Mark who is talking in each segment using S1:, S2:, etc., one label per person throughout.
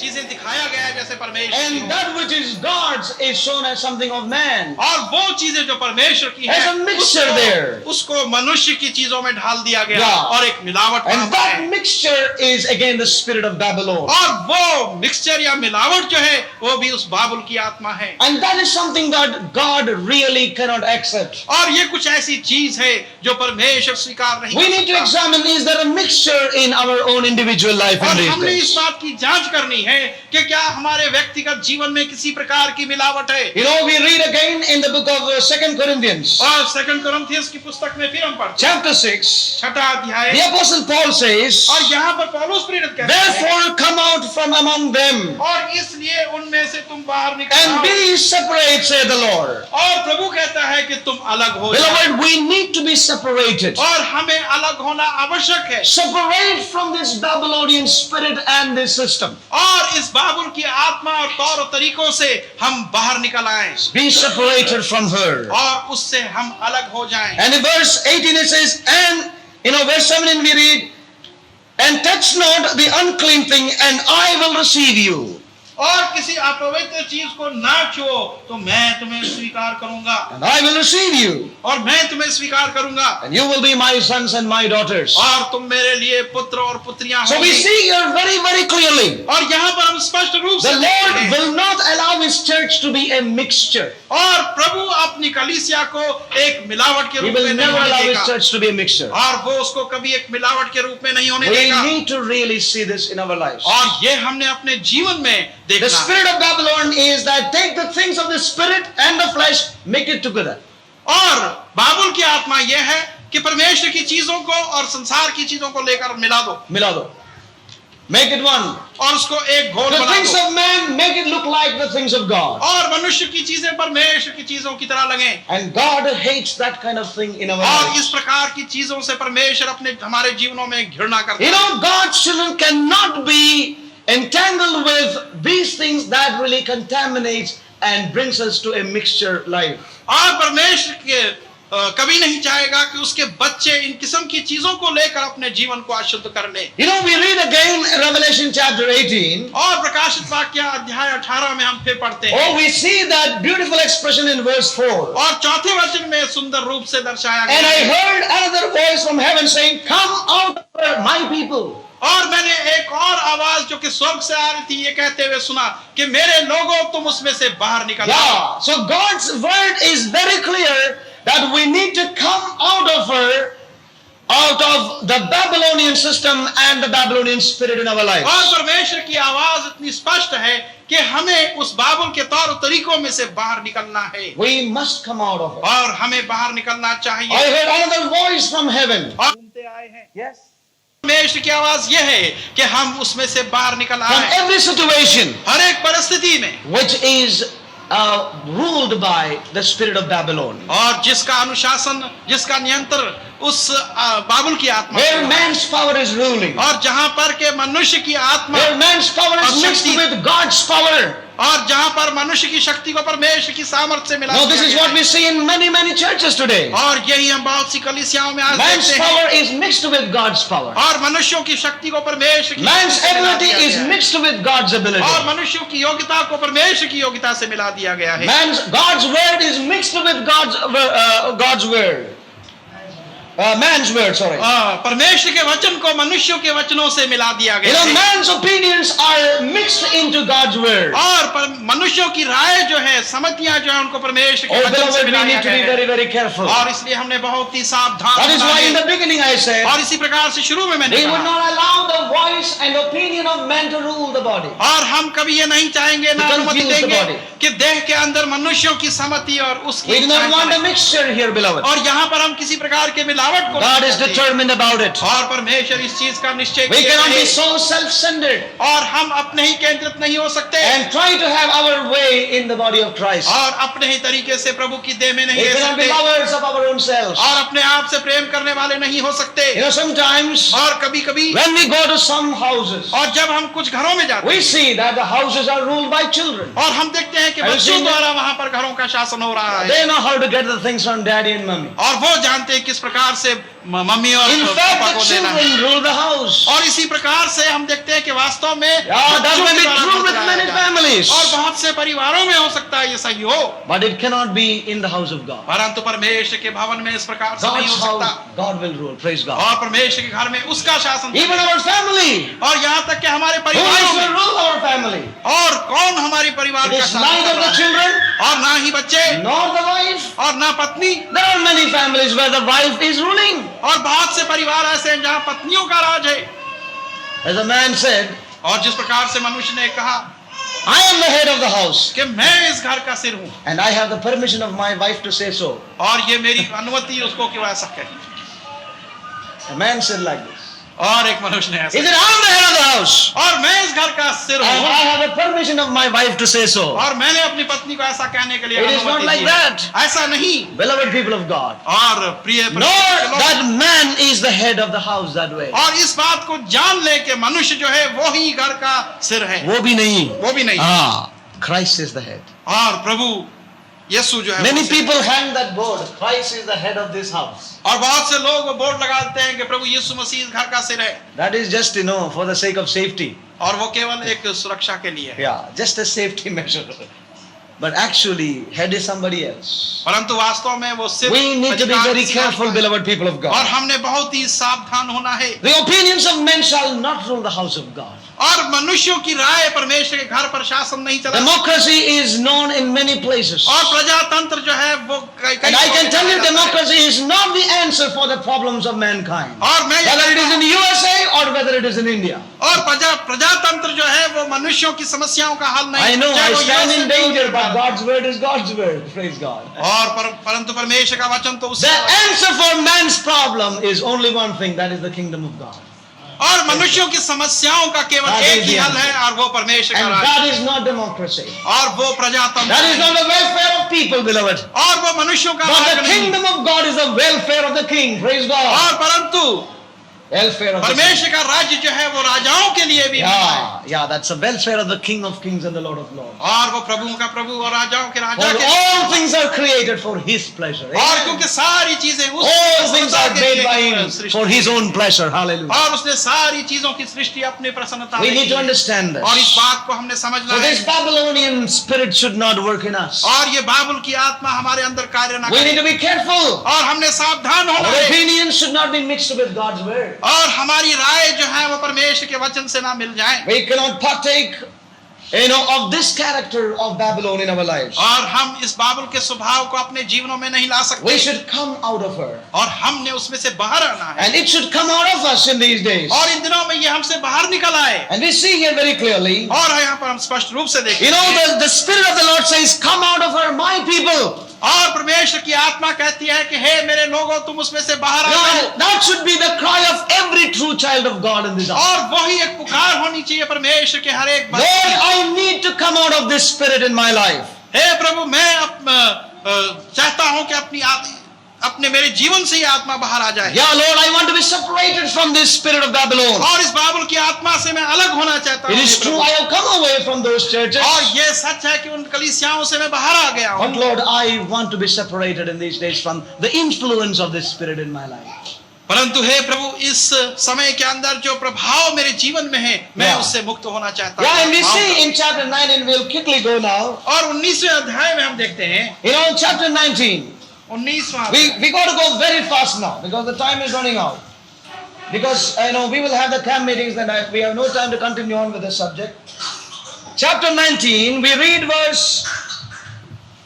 S1: चीजें दिखाया गया है जैसे परमेश्वर की
S2: And
S1: हो।
S2: that which is God's is shown as something of man.
S1: और वो चीजें जो परमेश्वर की
S2: There's
S1: है
S2: a mixture there.
S1: उसको मनुष्य की चीजों में ढाल दिया गया
S2: Yeah.
S1: और एक मिलावट
S2: And
S1: वहाँ पर
S2: that
S1: है।
S2: mixture is again the spirit of Babylon.
S1: और वो मिक्सचर या मिलावट जो है वो भी उस बाबुल की आत्मा है।
S2: And that is something that God really cannot accept.
S1: और ये कुछ ऐसी चीज है जो परमेश्वर स्वीकार नहीं
S2: We
S1: कर
S2: need to
S1: सकता।
S2: examine, is there a mixture in our own individual life in
S1: और
S2: these
S1: हमने इस
S2: days?
S1: बात की जांच करनी है कि क्या हमारे व्यक्तिगत जीवन में किसी प्रकार की मिलावट है।
S2: You know, we read again in the book of 2 Corinthians,
S1: और 2 कोरिन्थियस की पुस्तक में फिर हम पढ़ते हैं
S2: chapter 6,
S1: 6वां अध्याय।
S2: the Apostle Paul says,
S1: और यहाँ पर पौलुस प्रेरित कहता है,
S2: therefore come out from among them
S1: और इसलिए उनमें से तुम बाहर निकल
S2: and
S1: आओ।
S2: be separate, say the Lord.
S1: और प्रभु कहता है कि तुम अलग हो जाओ।
S2: Beloved, we need to be separated.
S1: और हमें अलग होना आवश्यक है।
S2: Separate from this Babylonian spirit and this system.
S1: और इस बाबुल की आत्मा और तौर और तरीकों से हम बाहर निकल आए
S2: Be separated from her.
S1: और उससे हम अलग हो जाएं।
S2: And in verse 18 it says, and verse 17 we read, and touch not the unclean thing, and I will receive you.
S1: और किसी अपवित्र चीज को ना छुओ तो मैं तुम्हें स्वीकार करूंगा
S2: And I will receive you.
S1: और मैं तुम्हें स्वीकार करूंगा
S2: And you will be my sons and my daughters.
S1: और तुम मेरे लिए पुत्र और पुत्रियां
S2: So we
S1: होंगी।
S2: see here very, very clearly,
S1: और यहाँ पर हम स्पष्ट रूप से
S2: the
S1: देखते
S2: Lord
S1: हैं,
S2: will not allow His church to be a mixture.
S1: और प्रभु अपनी कलीसिया को एक मिलावट के
S2: He
S1: रूप में
S2: will
S1: नहीं
S2: never
S1: होने
S2: allow His
S1: देगा
S2: church to be a mixture.
S1: और वो उसको कभी एक मिलावट के रूप में नहीं होने
S2: We
S1: देगा।
S2: need to really see this in our lives.
S1: और ये हमने अपने जीवन में
S2: The
S1: देखना।
S2: spirit of Babylon is that take the things of the spirit and the flesh, make it together.
S1: और बाबुल की आत्मा यह है कि परमेश्वर की चीजों को और संसार की चीजों को लेकर मिला दो
S2: Mila do. Make it one.
S1: और उसको एक घोल
S2: The
S1: बना
S2: things
S1: दो
S2: of man, make it look like the things of God.
S1: और मनुष्य की चीजें परमेश्वर की चीजों की तरह लगे।
S2: And God hates that kind of thing in our
S1: और
S2: lives.
S1: इस प्रकार की चीजों से परमेश्वर अपने हमारे जीवनों में घृणा करता
S2: You
S1: है।
S2: know, God's children cannot be entangled with these things that really contaminates and brings us to a mixture life.
S1: और परमेश्वर के कभी नहीं चाहेगा कि उसके बच्चे इन किस्म की चीजों को लेकर अपने जीवन को अशुद्ध कर ले।
S2: You know, we read again Revelation chapter 18.
S1: और प्रकाशित वाक्य अध्याय 18 में हम फिर पढ़ते हैं
S2: Oh, we see that beautiful expression in verse 4.
S1: और चौथे वचन में सुंदर रूप से दर्शाया
S2: And
S1: गया
S2: I
S1: है।
S2: heard another voice from heaven saying, come out, my people.
S1: और मैंने एक और आवाज जो कि स्वर्ग से आ रही थी ये कहते हुए सुना कि मेरे लोगों तुम उसमें से बाहर निकल आओ।
S2: Yeah. So God's word is very clear that we need to come out of her, out of the Babylonian system and the Babylonian spirit in our lives.
S1: और परमेश्वर की आवाज इतनी स्पष्ट है कि हमें उस बाबुल के तौर तरीकों में से बाहर निकलना है
S2: We must come out of it.
S1: और हमें बाहर निकलना
S2: I
S1: चाहिए।
S2: heard another voice from heaven.
S1: और सुनते आए हैं
S2: Yes.
S1: परमेश्वर की आवाज यह है कि हम उसमें से बाहर निकल
S2: From
S1: आए
S2: every situation
S1: हर एक परिस्थिति में
S2: which is ruled by the spirit of Babylon.
S1: और जिसका अनुशासन जिसका नियंत्रण उस बाबुल की आत्मा
S2: Where
S1: पर है।
S2: man's power is ruling.
S1: और जहां पर के मनुष्य की आत्मा
S2: Where man's power is mixed with God's power.
S1: और जहां पर मनुष्य की शक्ति को परमेश्वर की सामर्थ्य से मिला
S2: Now this
S1: दिया
S2: is
S1: गया
S2: what
S1: है।
S2: we see in many, many churches today.
S1: और यही हम बहुत सी कलीसियाओं में आज
S2: Man's
S1: देखते हैं
S2: power is mixed with God's power.
S1: और मनुष्यों की शक्ति को परमेश्वर की
S2: Man's
S1: शक्ति से मिला
S2: ability
S1: दिया
S2: is
S1: गया है।
S2: mixed with God's ability.
S1: और मनुष्यों की योग्यता को परमेश्वर की योग्यता से मिला दिया गया है।
S2: God's word is mixed with God's word. Man's word, sorry.
S1: परमेश्वर के वचन को मनुष्यों के वचनों से मिला दिया
S2: You
S1: गया
S2: know,
S1: है।
S2: man's opinions are mixed into God's word.
S1: और मनुष्यों की राय जो है समझियां जो है उनको परमेश्वर के
S2: Oh,
S1: वचन से
S2: beloved, we
S1: मिलाया
S2: need to
S1: गया
S2: be
S1: है।
S2: very, very careful.
S1: और इसलिए हमने बहुत ही सावधान
S2: That is
S1: रहना
S2: why in
S1: है।
S2: the beginning I said,
S1: और इसी प्रकार से शुरू में मैंने
S2: we would
S1: कहा
S2: not allow the voice and opinion of man to rule the body.
S1: और हम कभी ये नहीं चाहेंगे ना
S2: To
S1: अनुमति
S2: confuse the
S1: देंगे
S2: body.
S1: कि देह के अंदर मनुष्यों की सहमति और उसकी
S2: We do not
S1: इच्छाएं
S2: want a
S1: चलें।
S2: mixture here, beloved.
S1: और यहाँ पर हम किसी प्रकार के मिलावट को
S2: God
S1: नहीं
S2: is
S1: चाहते।
S2: determined about it.
S1: और परमेश्वर इस चीज का निश्चय
S2: We
S1: किए
S2: cannot
S1: हुए
S2: be
S1: हैं।
S2: so self-centered
S1: और हम अपने ही केंद्रित नहीं हो सकते
S2: and try to have our way in the body of Christ.
S1: और अपने ही तरीके से प्रभु की देह में नहीं
S2: We
S1: रह
S2: cannot be
S1: सकते
S2: lovers of our own selves.
S1: और अपने आप से प्रेम करने वाले नहीं हो सकते।
S2: You know, sometimes
S1: और कभी कभी
S2: when we go to some houses,
S1: और जब हम कुछ घरों में जाते
S2: we
S1: हैं
S2: see that the houses are ruled by children.
S1: और हम देखते हैं कि
S2: Have you
S1: बच्चों
S2: seen that?
S1: द्वारा वहां पर घरों का शासन हो रहा है
S2: They know how to get the things from daddy and mommy.
S1: और वो जानते हैं किस प्रकार से मम्मी और
S2: In
S1: पापा
S2: fact,
S1: को
S2: the
S1: देना है।
S2: children rule the house.
S1: और इसी प्रकार से हम देखते हैं कि वास्तव में
S2: Yeah, that
S1: बच्चों
S2: may
S1: के
S2: be
S1: द्वारा
S2: true with
S1: चलाया
S2: many
S1: जाता है।
S2: families.
S1: और बहुत से परिवारों में हो सकता है ये सही हो,
S2: But it cannot be in the house of God.
S1: परंतु परमेश्वर के भवन में इस प्रकार से नहीं
S2: God's
S1: हो सकता।
S2: house, God will rule. Praise God.
S1: और परमेश्वर के घर में उसका शासन
S2: Even
S1: चलेगा।
S2: our family.
S1: और यहाँ तक कि हमारे
S2: Who
S1: परिवारों
S2: is
S1: में,
S2: to rule our family?
S1: और कौन हमारी परिवार
S2: It
S1: का
S2: is
S1: शासन
S2: neither
S1: कर
S2: the
S1: रहा है,
S2: children
S1: और ना ही बच्चे
S2: nor the wife.
S1: और ना पत्नी।
S2: There are many families where the wife is ruling.
S1: और बहुत से परिवार ऐसे हैं जहाँ पत्नियों का राज है।
S2: As a man said,
S1: और जिस प्रकार से मनुष्य ने कहा
S2: I am the head of the house
S1: कि मैं इस घर का सिर हूँ,
S2: and I have the permission of my wife to say so.
S1: और ये मेरी अनुमति उसको कि वो ऐसा करे।
S2: A man said like this.
S1: और एक मनुष्य ने
S2: He
S1: ऐसा
S2: said, I am the head of the house
S1: और मैं इस घर का सिर
S2: and
S1: हूँ,
S2: I have the permission of my wife to say so.
S1: और मैंने अपनी पत्नी को ऐसा कहने के लिए
S2: It is not
S1: अनुमति
S2: like
S1: दी है।
S2: that.
S1: ऐसा नहीं।
S2: Beloved people of God.
S1: और प्रिय
S2: Nor
S1: परमेश्वर के लोग,
S2: that man is the head of the house that way.
S1: और इस बात को जान ले कि मनुष्य जो है वो ही घर का सिर है,
S2: वो भी नहीं.
S1: वो भी नहीं।
S2: Ah, Christ is the head.
S1: और प्रभु यीशु जो है
S2: Many
S1: वो सिर है।
S2: people hang that board. Christ is the head of this house.
S1: और बहुत से लोग वो बोर्ड लगाते हैं कि प्रभु यीशु मसीह इस घर का सिर है,
S2: That is just, for the sake of safety.
S1: और वो केवल एक सुरक्षा के लिए है।
S2: Yeah, just a safety measure. But actually, head is somebody else.
S1: परंतु वास्तव में वो सिर्फ
S2: We need to be
S1: अधिकार
S2: very
S1: किसी और
S2: careful,
S1: का है।
S2: beloved people of
S1: और
S2: God.
S1: हमने बहुत ही सावधान होना है।
S2: The opinions of men shall not rule the house of God.
S1: और मनुष्यों की राय परमेश्वर के घर पर शासन नहीं चला।
S2: Democracy is known in many places.
S1: और प्रजातंत्र जो है वो कई
S2: And I can tell you,
S1: जगह जाता है।
S2: democracy is not the answer for the problems of mankind.
S1: और मैं ये
S2: Whether it is
S1: कहता
S2: in
S1: हूं-
S2: USA or whether it is in India.
S1: और प्रजातंत्र जो है वो मनुष्यों की समस्याओं का हल नहीं।
S2: I know
S1: चाहे
S2: I
S1: वो
S2: stand
S1: USA
S2: in
S1: में हो
S2: danger,
S1: या
S2: but God's word is God's word. Praise God.
S1: और परंतु परमेश्वर का वचन तो
S2: The
S1: उससे
S2: answer for man's problem is only one thing, that is the kingdom of God.
S1: और मनुष्यों की समस्याओं का केवल
S2: That
S1: एक
S2: is
S1: ही
S2: the
S1: हल है,
S2: answer.
S1: और वो परमेश्वर का
S2: And
S1: Raj
S2: that is not democracy.
S1: और वो प्रजातंत्र
S2: That is
S1: है।
S2: not the welfare of people, beloved.
S1: और वो मनुष्यों का
S2: But
S1: राज
S2: the
S1: नहीं।
S2: kingdom of God is the welfare of the king. Praise God.
S1: और परंतु
S2: Welfare of the king.
S1: परमेश्वर का राज्य जो है वो राजाओं के लिए भी है,
S2: Yeah, that's the welfare of the King of Kings and the Lord of Lords.
S1: और वो प्रभुओं का प्रभु और राजाओं के राजा
S2: For
S1: के,
S2: all things are created for His pleasure.
S1: और
S2: Amen.
S1: क्योंकि सारी चीजें उस
S2: All things
S1: प्रसन्नता
S2: are
S1: के
S2: made
S1: लिए
S2: by Him
S1: Srishti
S2: for His
S1: की।
S2: own pleasure. Hallelujah.
S1: और उसने सारी चीजों की सृष्टि अपनी प्रसन्नता
S2: We
S1: में
S2: need
S1: की
S2: to
S1: है।
S2: understand this.
S1: और इस बात को हमने समझना
S2: So
S1: है।
S2: this Babylonian spirit should not work in us.
S1: और ये बाबुल की आत्मा हमारे अंदर कार्य न
S2: We need
S1: करे,
S2: to be careful.
S1: और हमने सावधान होना
S2: Our
S1: है,
S2: opinions should not be mixed with God's word.
S1: और हमारी राय जो है वो परमेश्वर के वचन से ना मिल जाए।
S2: We cannot partake, of this character of Babylon in our lives.
S1: और हम इस बाबुल के स्वभाव को अपने जीवनों में नहीं ला सकते,
S2: We should come out of her.
S1: और हमने उसमें से बाहर आना है,
S2: And it should come out of us in these days.
S1: और इन दिनों में ये हमसे बाहर निकल आए।
S2: And we see here very clearly,
S1: और यहाँ पर हम स्पष्ट रूप से देखते हैं,
S2: the Spirit of the Lord says, come out of her, my people.
S1: और परमेश्वर की आत्मा कहती है कि हे मेरे लोगों तुम उसमें से बाहर आ जाओ।
S2: That should be the cry of every true child of God in this hour.
S1: और वही एक पुकार होनी चाहिए परमेश्वर के हर एक
S2: Lord,
S1: बच्चे की।
S2: I need to come out of this spirit in my life.
S1: हे प्रभु मैं चाहता हूं कि अपने मेरे जीवन से ये आत्मा बाहर आ जाए।
S2: Yeah, Lord, I want to be separated from this spirit of Babylon.
S1: और इस बाबुल की आत्मा से मैं अलग होना चाहता
S2: It
S1: हूं।
S2: is
S1: hey
S2: true,
S1: Prabhu.
S2: I have come away from those churches.
S1: और ये सच है कि उन कलीसियाओं से मैं बाहर आ गया
S2: But
S1: हूं।
S2: Lord, I want to be separated in these days from the influence of this spirit in my life.
S1: परंतु हे प्रभु इस समय के अंदर जो प्रभाव मेरे जीवन में है मैं
S2: Yeah.
S1: उससे मुक्त होना चाहता
S2: Yeah, and we
S1: हूं।
S2: see in chapter 9, and we'll quickly go now.
S1: और 19वें अध्याय में हम देखते हैं,
S2: Chapter 19.
S1: 19वां
S2: We got to go very fast now because the time is running out. Because we will have the camp meetings and we have no time to continue on with the subject. Chapter 19, we read verse.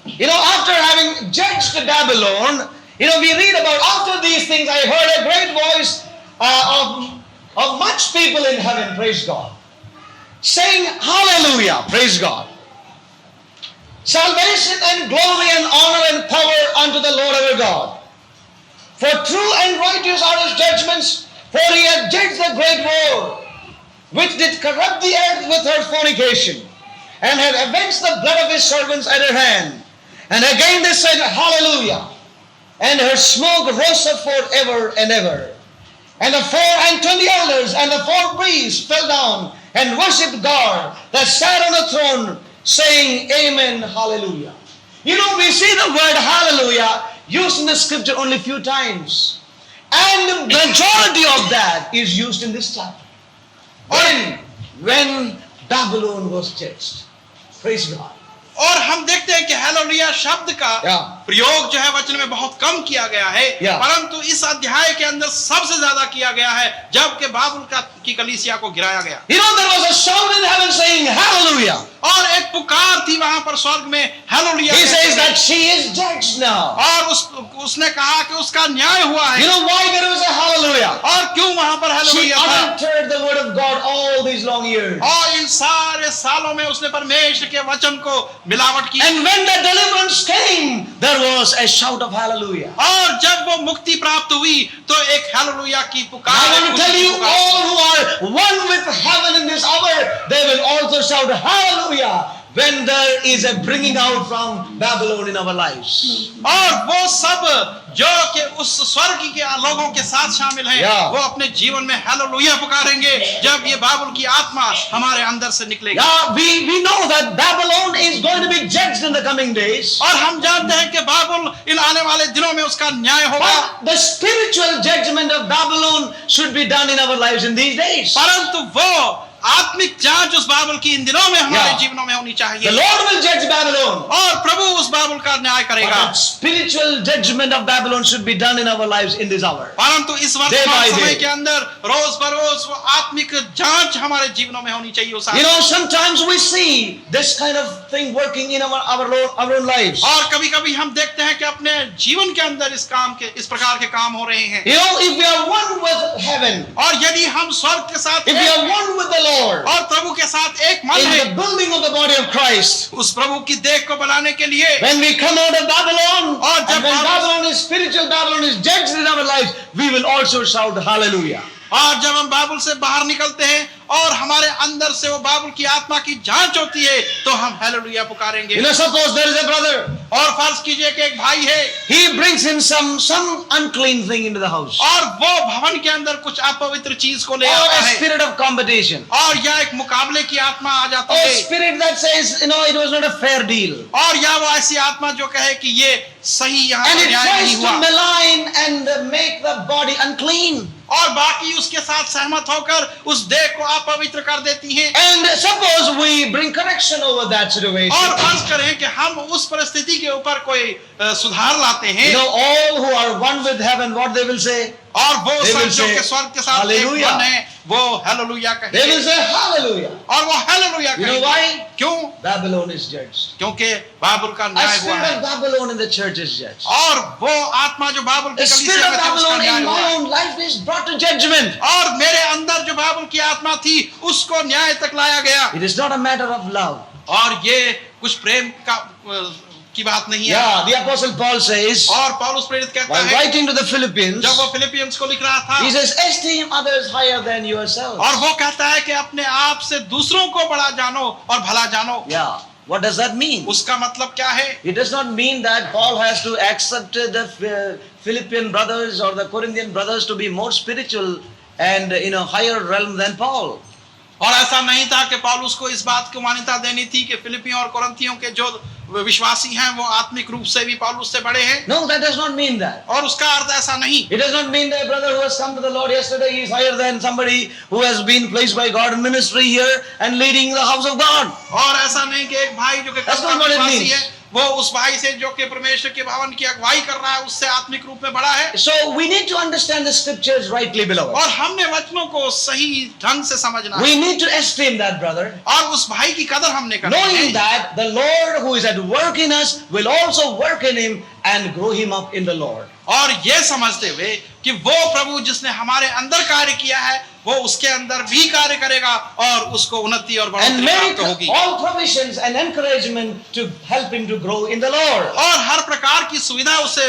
S2: After having judged Babylon, we read about after these things I heard a great voice of much people in heaven, praise God, saying Hallelujah, praise God. Salvation and glory and honor and power unto the Lord our God. For true and righteous are his judgments, for he hath judged the great war, which did corrupt the earth with her fornication, and had avenged the blood of his servants at her hand. And again they said, Hallelujah. And her smoke rose up forever and ever. And the 24 elders and the 4 priests fell down and worshipped God that sat on the throne, saying, Amen, Hallelujah. We see the word Hallelujah used in the scripture only few times. And the majority of that is used in this chapter. When Babylon was judged. Praise God.
S1: और हम देखते हैं कि hallelujah शब्द का
S2: Yeah.
S1: प्रयोग जो है वचन में बहुत कम किया गया है,
S2: Yeah.
S1: परंतु इस अध्याय के अंदर सबसे ज्यादा किया गया है जबकि बाबुल की कलीसिया को गिराया गया।
S2: You know, there was a shout in heaven saying, Hallelujah.
S1: और एक पुकार थी वहां पर स्वर्ग में hallelujah.
S2: He says that she is judged now.
S1: और उसने कहा कि उसका न्याय हुआ
S2: You
S1: है।
S2: know why there was a hallelujah?
S1: और क्यों वहां पर
S2: She
S1: हालेलुया था?
S2: uttered the word of God all these long years.
S1: और इन सारे सालों में उसने परमेश्वर के वचन को मिलावट की।
S2: And when the deliverance came, there was a shout of hallelujah.
S1: और जब वो मुक्ति प्राप्त हुई तो एक हालेलुया की पुकार।
S2: I want to tell you, all who are one with heaven in this hour, they will also shout hallelujah when there is a bringing out from Babylon in our lives.
S1: और वो सब जो कि उस स्वर्ग के लोगों के साथ शामिल हैं,
S2: Yeah.
S1: वो अपने जीवन में हालेलुया पुकारेंगे जब ये बाबुल की आत्मा हमारे अंदर से निकलेगी।
S2: Yeah, we know that Babylon is going to be judged in the coming days.
S1: और हम जानते हैं कि बाबुल इन आने वाले दिनों में उसका न्याय होगा।
S2: But the spiritual judgment of Babylon should be done in our lives in these days.
S1: परंतु वो आत्मिक जांच उस बाबुल की इन दिनों में हमारे
S2: Yeah.
S1: जीवनों में होनी
S2: The
S1: चाहिए।
S2: Lord will judge Babylon.
S1: और प्रभु उस बाबुल का न्याय
S2: But
S1: करेगा।
S2: the spiritual judgment of Babylon should be done in our lives in this hour.
S1: परंतु इस
S2: Day
S1: वर्तमान
S2: by
S1: समय
S2: day.
S1: के अंदर रोज बरोज वो आत्मिक जांच हमारे जीवनों में होनी चाहिए उस
S2: You know, sometimes we see this kind of thing working in our own lives.
S1: और कभी कभी हम देखते हैं कि अपने जीवन के अंदर इस प्रकार के काम हो रहे हैं।
S2: You know, if we are one with heaven,
S1: और यदि हम स्वर्ग के साथ
S2: if we are one with the Lord,
S1: और प्रभु के साथ एक मन
S2: in
S1: है,
S2: the building of the body of Christ,
S1: उस प्रभु की देह को बनाने के लिए,
S2: when we come out of Babylon,
S1: और
S2: and
S1: जब
S2: when Babylon is spiritual, Babylon is judged in our lives, we will also shout hallelujah.
S1: और जब हम बाबुल से बाहर निकलते हैं और हमारे अंदर से वो बाबुल की आत्मा की जांच होती है तो हम hallelujah पुकारेंगे।
S2: You know, suppose there is a brother,
S1: और फर्ज कीजिए कि एक भाई है
S2: he brings in some unclean thing into the house,
S1: और वो भवन के अंदर कुछ अपवित्र चीज को ले
S2: or
S1: आता
S2: a
S1: है,
S2: spirit of competition,
S1: और या एक मुकाबले की आत्मा आ जाती
S2: or a
S1: है,
S2: spirit that says, you know, it was not a fair deal,
S1: और या वो ऐसी आत्मा जो कहे कि ये सही यहाँ
S2: and
S1: पर
S2: it
S1: न्याय
S2: tries
S1: नहीं
S2: to
S1: हुआ,
S2: malign and make the body unclean.
S1: और बाकी उसके साथ सहमत होकर उस देह को अपवित्र कर देती हैं।
S2: And suppose we bring correction over that situation.
S1: और फर्ज करें कि हम उस परिस्थिति के ऊपर कोई सुधार लाते
S2: You
S1: हैं,
S2: know, all who are one with heaven, what they will say?
S1: और वो
S2: They
S1: सब
S2: will
S1: जो
S2: say,
S1: कि स्वर्ग के साथ एक
S2: Hallelujah.
S1: मन है वो हालेलुया
S2: They will
S1: कहेंगे,
S2: say hallelujah.
S1: और वो हालेलुया
S2: You know
S1: कहेंगे।
S2: why?
S1: क्यों?
S2: Babylon is judged.
S1: क्योंकि बाबुल का
S2: A
S1: न्याय हुआ
S2: spirit
S1: है,
S2: of Babylon in the church is judged.
S1: और वो आत्मा जो बाबुल की
S2: The spirit
S1: कलीसिया
S2: of
S1: में थी उसका
S2: Babylon
S1: न्याय
S2: in
S1: हुआ
S2: my
S1: है।
S2: own life is brought to judgment.
S1: और मेरे अंदर जो बाबुल की आत्मा थी उसको न्याय तक लाया गया।
S2: It is not a matter of love.
S1: और ये कुछ प्रेम की बात नहीं है।
S2: Yeah, the apostle Paul says,
S1: और पौलुस प्रेरित कहता
S2: while
S1: है
S2: writing to the Philippians,
S1: जब वो फिलिपियंस को लिख रहा था,
S2: he says, esteem others higher than yourself.
S1: और वो कहता है कि अपने आप से दूसरों को बड़ा जानो और भला जानो।
S2: Yeah, what does that mean?
S1: उसका मतलब क्या है?
S2: It does not mean that Paul has to accept the Philippian brothers or the Corinthian brothers to be more spiritual and in a higher realm than Paul.
S1: और ऐसा नहीं था कि पौलुस को इस बात को मान्यता देनी थी कि फिलिपियों और कोरिन्थियों के जो विश्वासी हैं वो आत्मिक रूप से भी पौलुस से बड़े हैं।
S2: No, that does not mean that.
S1: और उसका अर्थ ऐसा नहीं।
S2: It does not mean that a brother who has come to the Lord yesterday is higher than somebody who has been placed by God in ministry here and leading the house of God.
S1: और ऐसा नहीं कि एक भाई जो कि
S2: That's not what it
S1: विश्वासी
S2: means.
S1: है वो उस भाई से जो कि परमेश्वर के भवन की अगुवाई कर रहा है उससे आत्मिक रूप में बड़ा है।
S2: So we need to understand the scriptures rightly, beloved.
S1: और हमने वचनों को सही ढंग से समझना है
S2: We need to esteem that brother,
S1: और उस भाई की कदर हमने करनी
S2: knowing
S1: है,
S2: that the Lord who is at work in us will also work in him and grow him up in the Lord.
S1: और ये समझते हुए कि वो प्रभु जिसने हमारे अंदर कार्य किया है वो उसके अंदर भी कार्य करेगा और उसको उन्नति और
S2: And
S1: बढ़ोतरी
S2: make
S1: प्राप्त होगी
S2: all provisions and encouragement to help him to grow in the Lord.
S1: और हर प्रकार की सुविधा उसे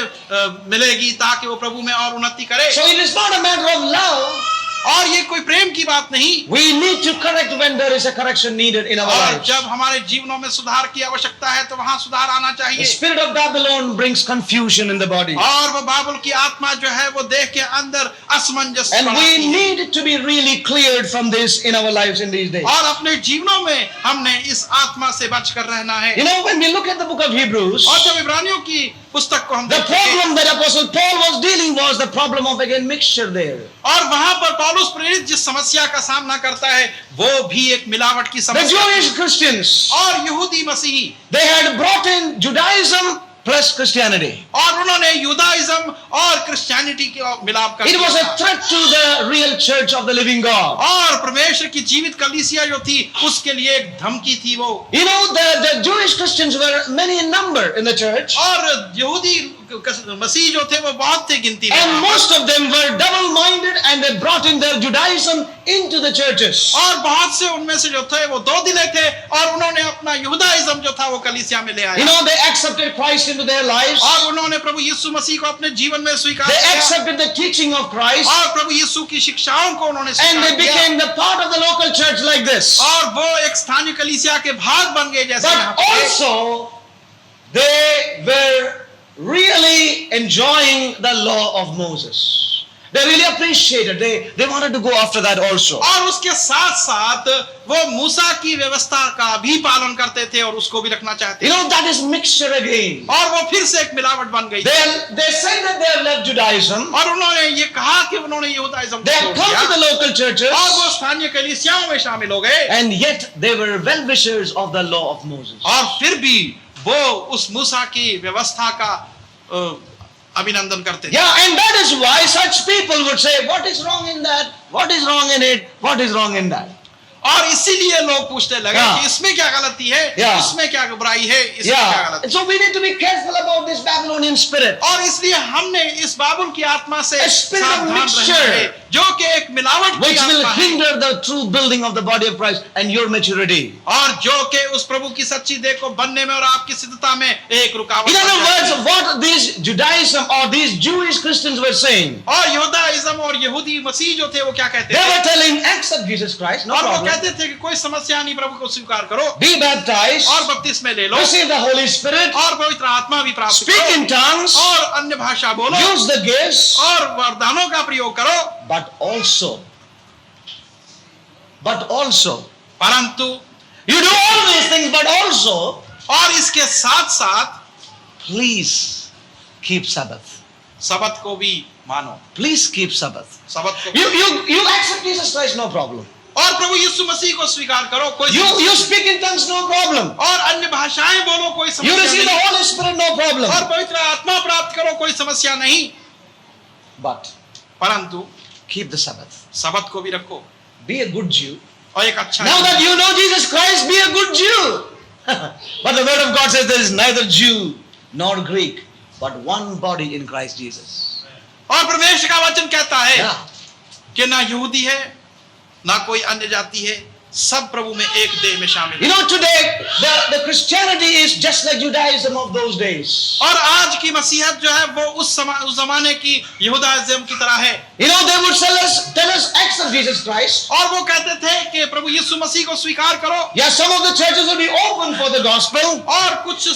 S1: मिलेगी ताकि वो प्रभु में और उन्नति करे।
S2: So it is not a matter of love.
S1: और ये कोई प्रेम की बात नहीं।
S2: We need to correct when there is a correction needed in our
S1: और
S2: lives.
S1: जब हमारे जीवनों में सुधार की आवश्यकता है तो वहां सुधार आना
S2: The
S1: चाहिए।
S2: spirit of Babylon brings confusion in the body.
S1: और वो बाबुल की आत्मा जो है वो देह के अंदर असमंजस
S2: And we
S1: बढ़ाती है।
S2: need to be really cleared from this in our lives in these days.
S1: और अपने जीवनों में हमने इस आत्मा से बचकर रहना है।
S2: You know, when we look at the book of Hebrews,
S1: और जब इब्रानियों की पुस्तक को हम
S2: The
S1: देखेंगे
S2: problem that Apostle Paul was dealing was the problem of again mixture there.
S1: और वहां पर पौलुस प्रेरित जिस समस्या का सामना करता है वो भी एक मिलावट की
S2: The
S1: समस्या
S2: Jewish
S1: थी।
S2: Christians,
S1: और यहूदी मसीही
S2: they had brought in Judaism plus Christianity.
S1: और उन्होंने युदाइज्म और क्रिश्चियनिटी की मिलाप कर
S2: It was
S1: दिया
S2: a threat to the real church of the living God.
S1: और परमेश्वर की जीवित कलीसिया जो थी उसके लिए एक धमकी थी वो।
S2: You know, the Jewish Christians were many in number in the church,
S1: और यहूदी मसीह जो थे वो बहुत थे गिनती में,
S2: and most of them were double-minded, and they brought in their Judaism into the churches.
S1: और बहुत से उनमें से जो थे वो दो दिले थे और उन्होंने अपना यहूदाइज्म जो था वो कलीसिया में ले
S2: You
S1: आया
S2: know, they accepted Christ into their lives.
S1: और उन्होंने प्रभु यीशु मसीह को अपने जीवन में स्वीकार
S2: They
S1: किया
S2: accepted the teaching of Christ,
S1: और प्रभु यीशु की शिक्षाओं को उन्होंने
S2: and they
S1: स्वीकार किया
S2: became the part of the local church like this.
S1: और वो एक स्थानीय कलीसिया के भाग बन गए जैसे यहाँ
S2: But
S1: पे।
S2: also, they were really enjoying the law of Moses. They really appreciated. They wanted to go after that also.
S1: और उसके साथ साथ वो मूसा की व्यवस्था का भी पालन करते थे और उसको भी रखना चाहते
S2: You
S1: थे
S2: know, that is mixture again.
S1: और वो फिर से एक मिलावट बन गई
S2: They say that they have left Judaism.
S1: और उन्होंने ये कहा कि उन्होंने यहूदाइज्म को
S2: They have
S1: छोड़
S2: come
S1: दिया
S2: to the local churches,
S1: और वो स्थानीय कलीसियाओं में शामिल हो गए
S2: and yet they were well-wishers of the law of Moses.
S1: और फिर भी वो उस मूसा की व्यवस्था का अभिनंदन करते थे।
S2: Yeah, and that is why such people would say, what is wrong in that? What is wrong in it? What is wrong in that?
S1: और इसीलिए लोग पूछते लगे
S2: Yeah.
S1: कि इसमें क्या गलती है,
S2: Yeah.
S1: इसमें क्या बुराई है, इसमें क्या
S2: Yeah.
S1: गलती है।
S2: So we need to be careful about this Babylonian spirit.
S1: और इसलिए हमने इस बाबुल की आत्मा से
S2: A spirit of
S1: सावधान
S2: mixture.
S1: रहना है जो कि एक मिलावट की
S2: Which will
S1: आत्मा है
S2: hinder the true building of the body of Christ and your maturity.
S1: और जो कि उस प्रभु की सच्ची देह को बनने में और आपकी सिद्धता में एक रुकावट
S2: In
S1: बन
S2: other
S1: जाती है।
S2: words, what these Judaism or these Jewish Christians were saying,
S1: और यहूदाइज्म और यहूदी मसीह जो थे वो क्या कहते
S2: they
S1: थे
S2: were telling, accept Jesus Christ, no
S1: और वो
S2: problem.
S1: कहते थे कि कोई समस्या नहीं, प्रभु को स्वीकार करो
S2: Be baptized,
S1: और बपतिस्मे ले लो
S2: receive the Holy Spirit,
S1: और पवित्र आत्मा भी प्राप्त
S2: speak
S1: करो
S2: in tongues,
S1: और अन्य भाषा बोलो
S2: use the gifts,
S1: और वरदानों का प्रयोग करो,
S2: but also,
S1: परंतु
S2: you do all these things, but also,
S1: और इसके साथ साथ
S2: please keep Sabbath.
S1: सबत को भी मानो,
S2: Please keep Sabbath.
S1: सबत को
S2: You accept Jesus Christ, no problem.
S1: और प्रभु यीशु मसीह को स्वीकार करो, कोई
S2: You
S1: समस्या
S2: speak in tongues, no problem.
S1: नहीं। और अन्य भाषाएं बोलो, कोई
S2: You
S1: समस्या
S2: receive the
S1: नहीं।
S2: Holy Spirit, no problem.
S1: और पवित्र आत्मा प्राप्त करो, कोई समस्या नहीं,
S2: But
S1: परंतु
S2: keep the Sabbath.
S1: सबत को भी रखो
S2: Be a good Jew.
S1: और एक अच्छा
S2: Now that you know Jesus Christ, be a good Jew. But the word of God says there is neither Jew nor Greek, but one body in Christ Jesus.
S1: और परमेश्वर का वचन कहता है
S2: Yeah.
S1: कि ना यहूदी है ना कोई अन्य जाति है, सब प्रभु में एक देह में शामिल
S2: You
S1: है।
S2: know, today the Christianity is just like Judaism of those days.
S1: और आज की मसीहत जो है वो उस जमाने की यहूदाइज्म की तरह है।
S2: You know, they would tell us accept Jesus Christ.
S1: और वो कहते थे कि प्रभु यीशु मसीह को स्वीकार करो
S2: Yeah, some of the churches will be open for the gospel.
S1: और कुछ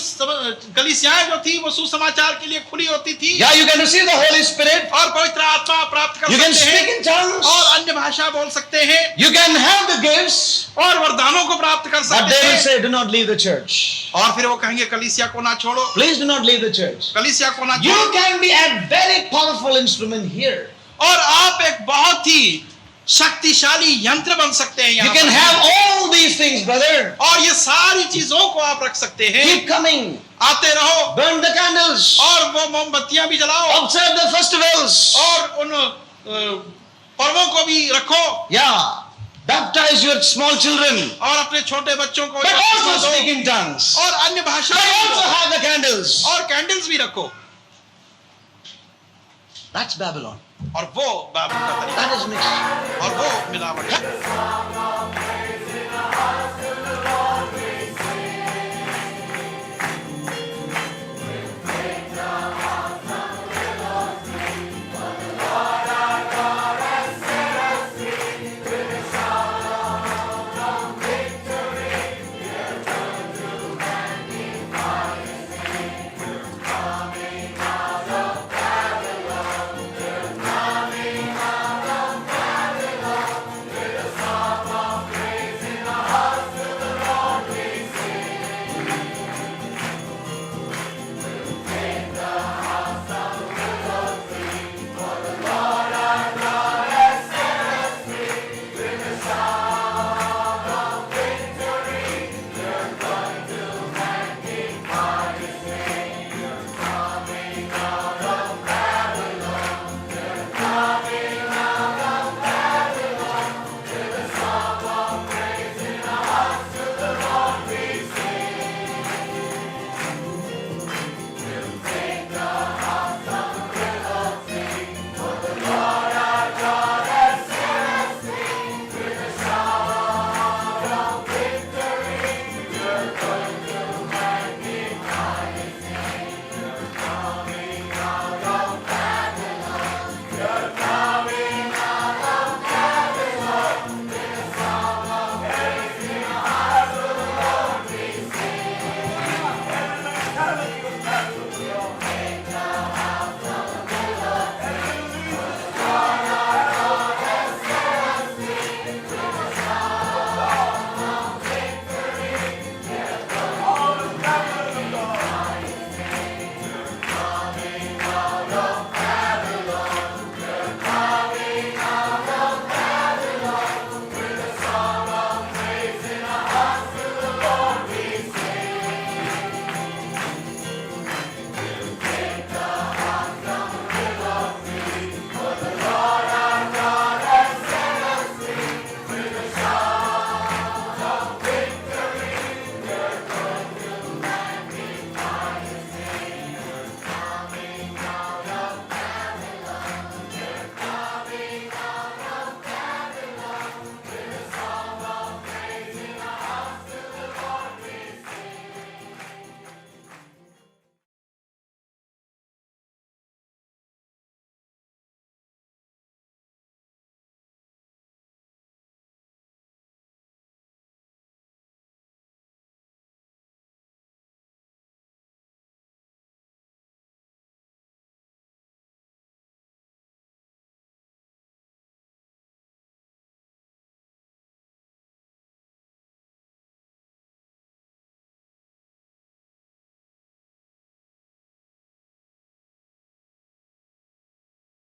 S1: कलीसियाएं जो थी वो सुसमाचार के लिए खुली होती थी
S2: Yeah, you can receive the Holy Spirit.
S1: और पवित्र आत्मा प्राप्त कर
S2: You can
S1: सकते
S2: speak
S1: हैं
S2: in tongues.
S1: और अन्य भाषा बोल सकते हैं
S2: You can have the gifts.
S1: और वरदानों को प्राप्त कर
S2: But
S1: सकते
S2: they will
S1: हैं।
S2: say, do not leave the church.
S1: और फिर वो कहेंगे कलीसिया को ना छोड़ो,
S2: Please do not leave the church.
S1: कलीसिया को ना
S2: You
S1: छोड़ो।
S2: can be a very powerful instrument here.
S1: और आप एक बहुत ही शक्तिशाली यंत्र बन सकते हैं
S2: You
S1: यहाँ
S2: can
S1: पर।
S2: have all these things, brother.
S1: और ये सारी चीजों को आप रख सकते हैं।
S2: Keep coming.
S1: आते रहो
S2: Burn the candles.
S1: और वो मोमबत्तियां भी जलाओ
S2: Observe the festivals.
S1: और उन पर्वों को भी रखो
S2: Yeah. Baptize your small children.
S1: और अपने छोटे बच्चों को
S2: But also
S1: बपतिस्मा
S2: speak
S1: दो
S2: in tongues.
S1: और अन्य
S2: But
S1: भाषाएं
S2: also
S1: बोलो
S2: have the candles.
S1: और कैंडल्स भी रखो।
S2: That's Babylon.
S1: और वो बाबुल का तरीका
S2: That is mixture.
S1: और वो मिलावट है।